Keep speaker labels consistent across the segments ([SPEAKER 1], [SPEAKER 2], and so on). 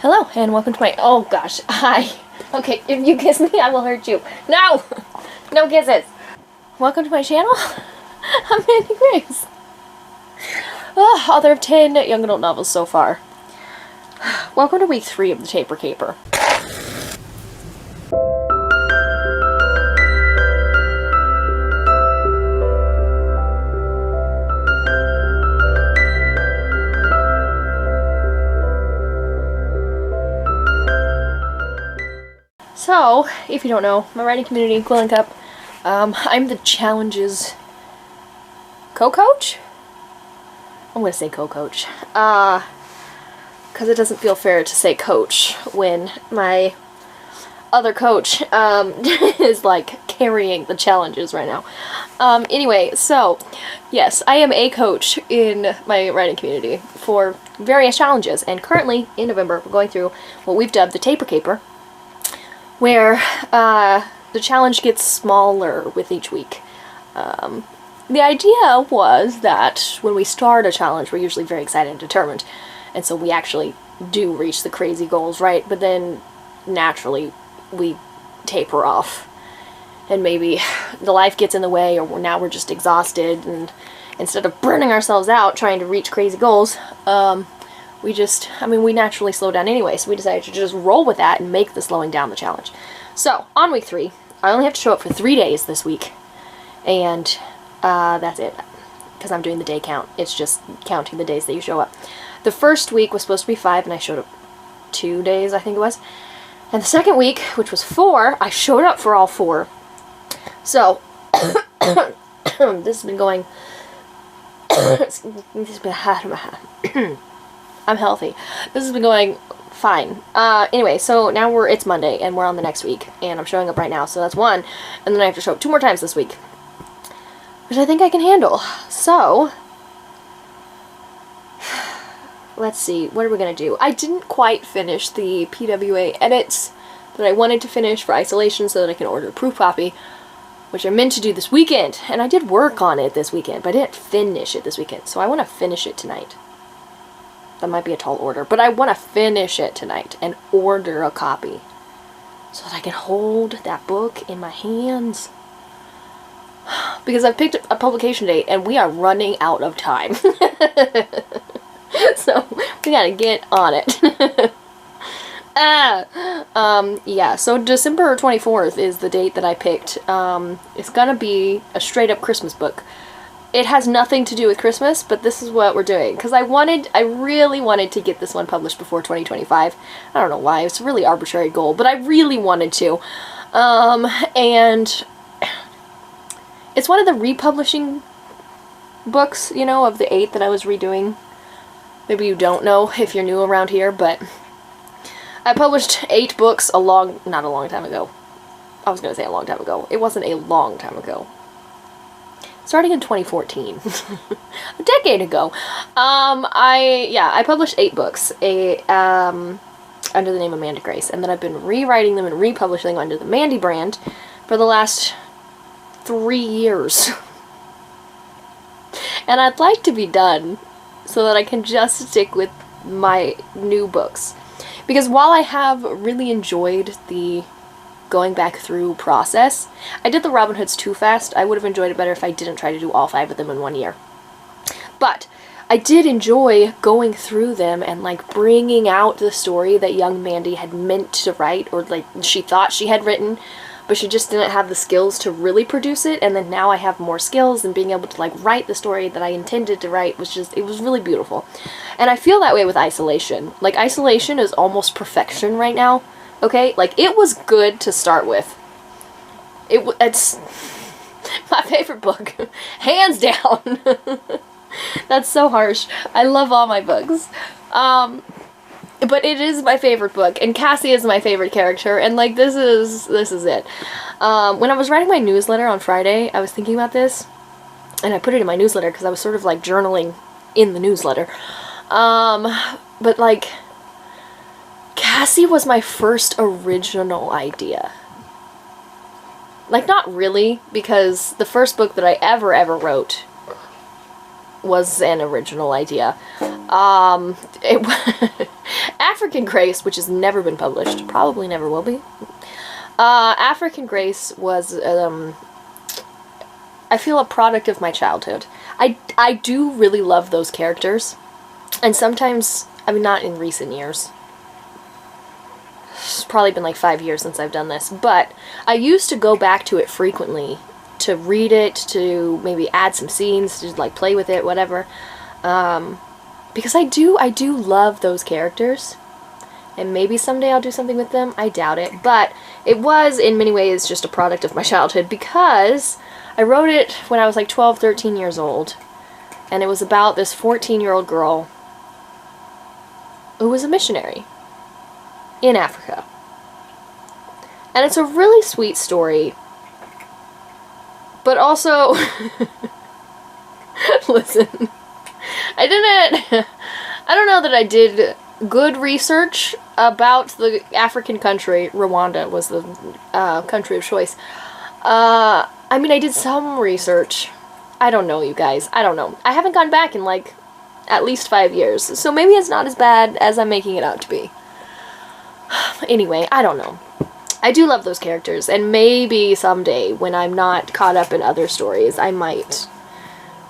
[SPEAKER 1] Hello, and welcome to my... Oh, gosh. Hi. Okay, if you kiss me, I will hurt you. No! No kisses! Welcome to my channel. I'm Mandi Grace. Author of 10 young adult novels so far. Welcome to week 3 of the Taper Caper. So, if you don't know, my writing community, Quilling Cup, I'm the challenge's co-coach? I'm gonna say co-coach. Because it doesn't feel fair to say coach when my other coach, is like carrying the challenges right now. Anyway, so, yes, I am a coach in my writing community for various challenges, and currently, in November, we're going through what we've dubbed the Taper Caper, where the challenge gets smaller with each week. The idea was that when we start a challenge, we're usually very excited and determined, and so we actually do reach the crazy goals, right? But then, naturally, we taper off, and maybe the life gets in the way, or now we're just exhausted, and instead of burning ourselves out trying to reach crazy goals, we naturally slow down anyway, so we decided to just roll with that and make the slowing down the challenge. So, on week 3, I only have to show up for 3 days this week, and that's it, because I'm doing the day count. It's just counting the days that you show up. The first week was supposed to be 5, and I showed up 2 days, I think it was. And the second week, which was 4, I showed up for all 4. So, this has been going... I'm healthy. This has been going fine. Anyway, so now it's Monday, and we're on the next week, and I'm showing up right now, so that's 1, and then I have to show up 2 more times this week, which I think I can handle. So, let's see, what are we gonna do? I didn't quite finish the PWA edits that I wanted to finish for isolation so that I can order a proof copy, which I meant to do this weekend, and I did work on it this weekend, but I didn't finish it this weekend, so I want to finish it tonight. That might be a tall order, but I want to finish it tonight and order a copy so that I can hold that book in my hands. Because I've picked a publication date and we are running out of time. So we gotta get on it. Yeah, so December 24th is the date that I picked. It's gonna be a straight up Christmas book. It has nothing to do with Christmas, but this is what we're doing. Because I really wanted to get this one published before 2025. I don't know why, it's a really arbitrary goal, but I really wanted to. And it's one of the republishing books, you know, of the 8 that I was redoing. Maybe you don't know if you're new around here, but I published 8 books not a long time ago. I was going to say a long time ago. It wasn't a long time ago. Starting in 2014. A decade ago. I published 8 books under the name of Mandi Grace, and then I've been rewriting them and republishing them under the Mandi brand for the last 3 years. And I'd like to be done so that I can just stick with my new books. Because while I have really enjoyed the going back through process, I did the Robin Hoods too fast. I would have enjoyed it better if I didn't try to do all 5 of them in 1 year. But I did enjoy going through them and like bringing out the story that young Mandi had meant to write, or like she thought she had written, but she just didn't have the skills to really produce it. And then now I have more skills, and being able to like write the story that I intended to write it was really beautiful. And I feel that way with Isolation. Like, Isolation is almost perfection right now. Okay, like, it was good to start with. It's my favorite book. Hands down. That's so harsh. I love all my books. But it is my favorite book, and Cassie is my favorite character, and, like, this is it. When I was writing my newsletter on Friday, I was thinking about this, and I put it in my newsletter because I was sort of, like, journaling in the newsletter. But, like, Cassie was my first original idea. Like, not really, because the first book that I ever wrote was an original idea. African Grace, which has never been published, probably never will be. African Grace was, I feel, a product of my childhood. I do really love those characters. And sometimes, I mean, not in recent years. It's probably been like 5 years since I've done this. But I used to go back to it frequently to read it, to maybe add some scenes, to like play with it, whatever. Because I do love those characters. And maybe someday I'll do something with them. I doubt it. But it was, in many ways, just a product of my childhood because I wrote it when I was like 12, 13 years old. And it was about this 14-year-old girl who was a missionary in Africa. And it's a really sweet story. But also, listen, I don't know that I did good research about the African country. Rwanda was the country of choice. I mean, I did some research. I don't know, you guys. I don't know. I haven't gone back in, like, at least 5 years. So maybe it's not as bad as I'm making it out to be. Anyway, I don't know. I do love those characters. And maybe someday, when I'm not caught up in other stories, I might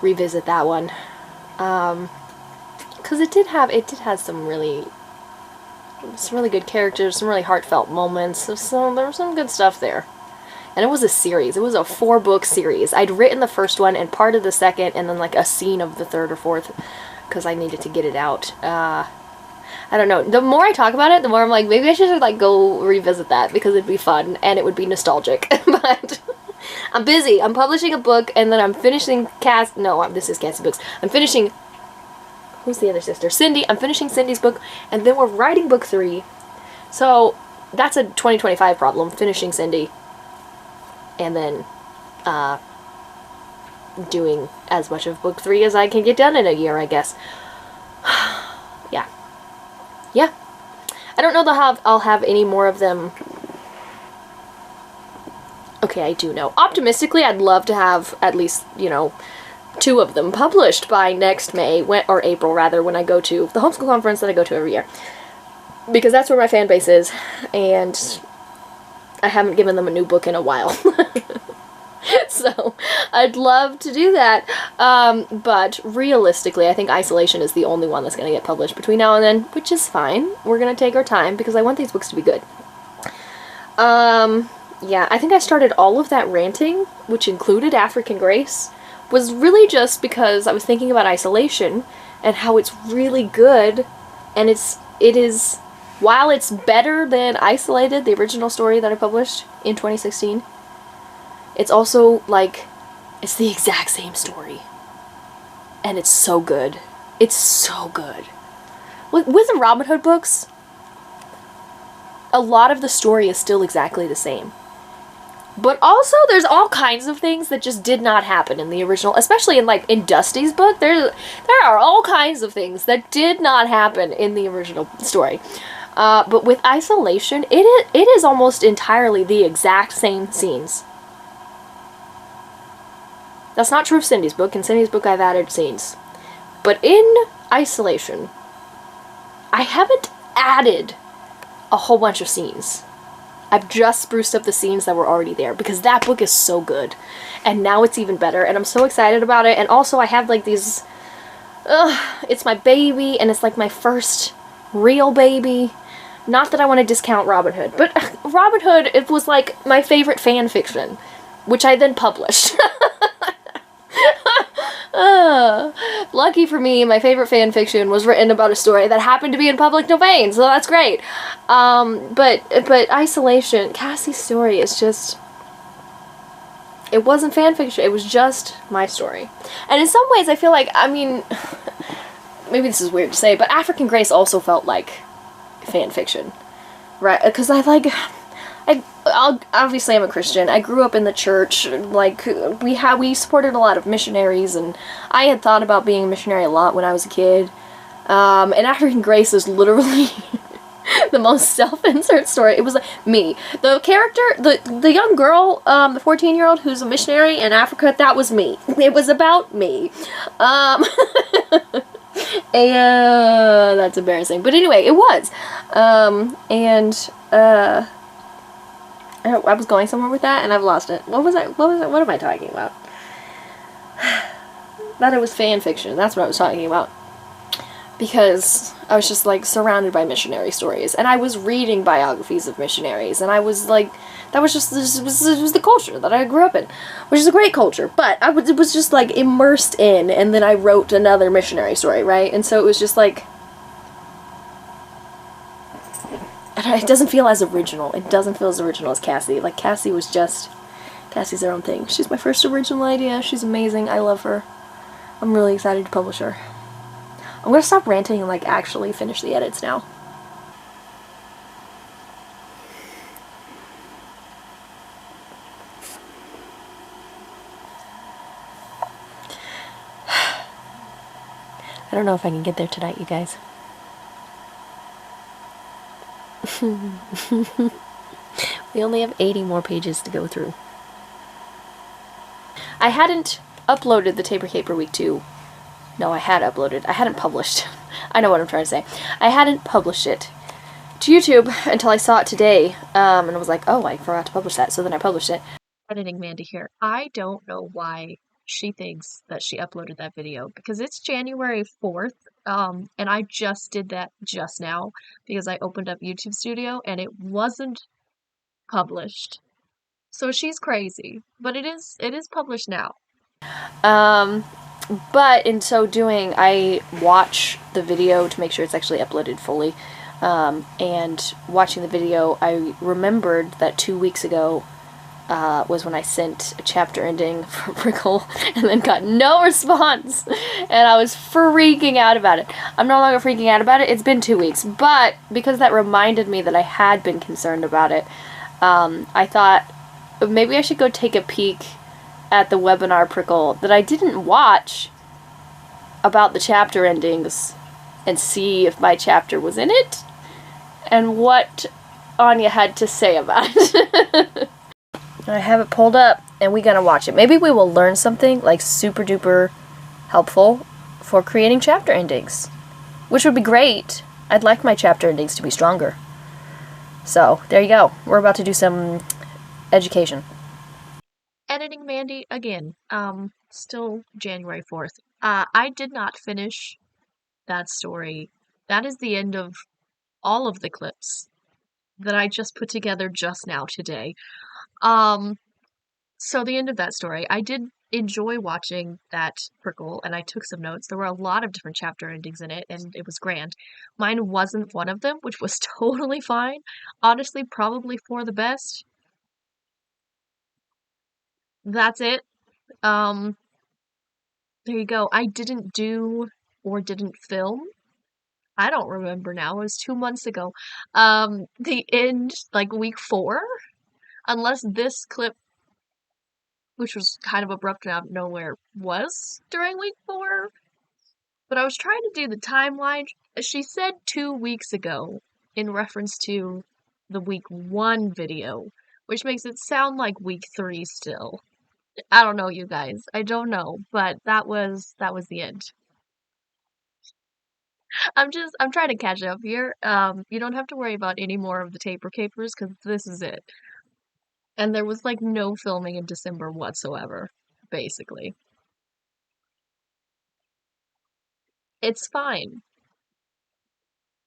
[SPEAKER 1] revisit that one. Because it did have some really good characters, some really heartfelt moments. So there was some good stuff there. And it was a series. It was a 4-book series. I'd written the first one and part of the second, and then like a scene of the third or fourth, because I needed to get it out. I don't know. The more I talk about it, the more I'm like, maybe I should like go revisit that because it'd be fun and it would be nostalgic. But I'm busy. I'm publishing a book, and then I'm finishing this is Cassie's books. I'm finishing. Who's the other sister? Cindy. I'm finishing Cindy's book, and then we're writing book 3. So that's a 2025 problem. Finishing Cindy. And then, doing as much of book 3 as I can get done in a year, I guess. Yeah. Yeah. I don't know that I'll have any more of them. Okay, I do know. Optimistically, I'd love to have at least, 2 of them published by next May, or April, rather, when I go to the homeschool conference that I go to every year. Because that's where my fan base is, and I haven't given them a new book in a while. So, I'd love to do that. But realistically, I think Isolation is the only one that's going to get published between now and then, which is fine. We're going to take our time, because I want these books to be good. Yeah, I think I started all of that ranting, which included African Grace, was really just because I was thinking about Isolation, and how it's really good, and it is... While it's better than Isolated, the original story that I published in 2016, it's also, like, it's the exact same story. And it's so good. It's so good. With the Robin Hood books, a lot of the story is still exactly the same. But also, there's all kinds of things that just did not happen in the original, especially in Dusty's book. There are all kinds of things that did not happen in the original story. But with Isolation, it is almost entirely the exact same scenes. That's not true of Cindy's book. In Cindy's book, I've added scenes. But in Isolation, I haven't added a whole bunch of scenes. I've just spruced up the scenes that were already there, because that book is so good. And now it's even better, and I'm so excited about it. And also, I have, like, these... it's my baby, and it's, like, my first real baby. Not that I want to discount Robin Hood, but Robin Hood, it was like my favorite fan fiction, which I then published. Lucky for me, my favorite fan fiction was written about a story that happened to be in public domain, so that's great. But Isolation, Cassie's story is just... It wasn't fan fiction, it was just my story. And in some ways, I feel like, I mean... Maybe this is weird to say, but African Grace also felt like fan fiction, right? Because obviously I'm a Christian. I grew up in the church. Like, we supported a lot of missionaries, and I had thought about being a missionary a lot when I was a kid. And African Grace is literally the most self-insert story. It was like me. The character, the young girl, the 14-year-old who's a missionary in Africa, that was me. It was about me. That's embarrassing. But anyway, it was. And I was going somewhere with that, and I've lost it. What was I? What was it? What am I talking about? That it was fan fiction. That's what I was talking about. Because I was just like surrounded by missionary stories, and I was reading biographies of missionaries, and I was like, that was just this was the culture that I grew up in, which is a great culture. But it was just like immersed in, and then I wrote another missionary story, right? And so it was just like, it doesn't feel as original. It doesn't feel as original as Cassie. Like Cassie's her own thing. She's my first original idea. She's amazing. I love her. I'm really excited to publish her. I'm gonna stop ranting and like actually finish the edits now. I don't know if I can get there tonight, you guys. We only have 80 more pages to go through. I hadn't uploaded the Taper Caper Week 2. No, I had uploaded. I hadn't published. I know what I'm trying to say. I hadn't published it to YouTube until I saw it today, and I was like, oh, I forgot to publish that, so then I published it. Editing Mandi here. I don't know why she thinks that she uploaded that video, because it's January 4th, and I just did that just now, because I opened up YouTube Studio, and it wasn't published. So she's crazy, but it is published now. But in so doing, I watch the video to make sure it's actually uploaded fully. And watching the video, I remembered that 2 weeks ago was when I sent a chapter ending for Prickle and then got no response. And I was freaking out about it. I'm no longer freaking out about it. It's been 2 weeks. But because that reminded me that I had been concerned about it, I thought maybe I should go take a peek at the webinar Prickle that I didn't watch about the chapter endings and see if my chapter was in it and what Anya had to say about it. I have it pulled up and we're gonna watch it. Maybe we will learn something like super duper helpful for creating chapter endings, which would be great. I'd like my chapter endings to be stronger. So there you go. We're about to do some education. Editing Mandi again. Still January 4th. I did not finish that story. That is the end of all of the clips that I just put together just now today. So the end of that story. I did enjoy watching that Prickle, and I took some notes. There were a lot of different chapter endings in it, and it was grand. Mine wasn't one of them, which was totally fine. Honestly, probably for the best. That's it. There you go. I didn't do or didn't film. I don't remember now. It was 2 months ago. The end, like week 4, unless this clip, which was kind of abrupt out of nowhere, was during week 4. But I was trying to do the timeline. She said 2 weeks ago in reference to the week 1 video, which makes it sound like week 3 still. I don't know, you guys. I don't know, but that was the end. I'm trying to catch up here. You don't have to worry about any more of the Taper Capers because this is it. And there was like no filming in December whatsoever, basically. It's fine.